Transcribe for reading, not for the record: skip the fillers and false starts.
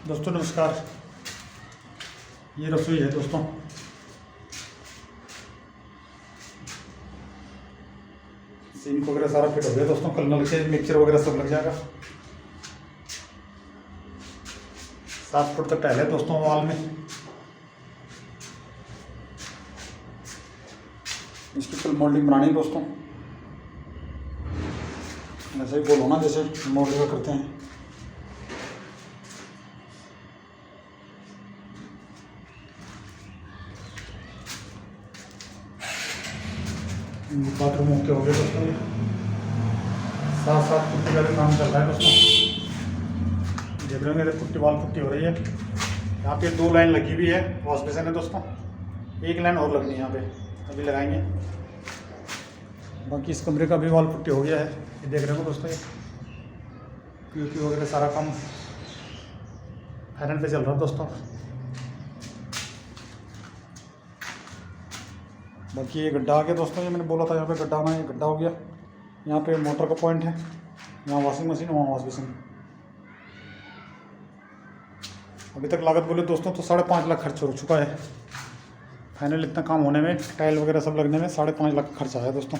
दोस्तों नमस्कार। ये रसोई है दोस्तों। सिंक वगैरह सारा फिट हो गया दोस्तों। कल नल के मिक्सर वगैरह सब लग जाएगा। 7 फुट तक टाइल है दोस्तों वॉल में। इसकी कल मोल्डिंग बनानी है दोस्तों। ऐसे ही बोलो ना जैसे मोल्डिंग का करते हैं। बाथरूम ओके हो गया दोस्तों। 7 पुट्टी का भी काम चल रहा है दोस्तों। देख रहे हैं पुट्टी वाल पुट्टी हो रही है। यहाँ पे 2 लाइन लगी हुई है। वॉश बेसिन है दोस्तों। 1 लाइन और लगनी है यहाँ पे, अभी लगाएंगे। बाकी इस कमरे का भी वाल पुट्टी हो गया है। ये देख रहे हो दोस्तों। ये पीओपी वगैरह सारा काम फाइनल पे चल रहा है दोस्तों। बाकी ये गड्ढा आ गया दोस्तों। ये मैंने बोला था यहाँ पे गड्ढा आना है, ये गड्ढा हो गया। यहाँ पे मोटर का पॉइंट है, यहाँ वॉशिंग मशीन, वहाँ वॉश बेसिन। अभी तक लागत बोले दोस्तों तो 5.5 लाख खर्च हो चुका है। फाइनल इतना काम होने में, टाइल वगैरह सब लगने में 5.5 लाख खर्च आया दोस्तों।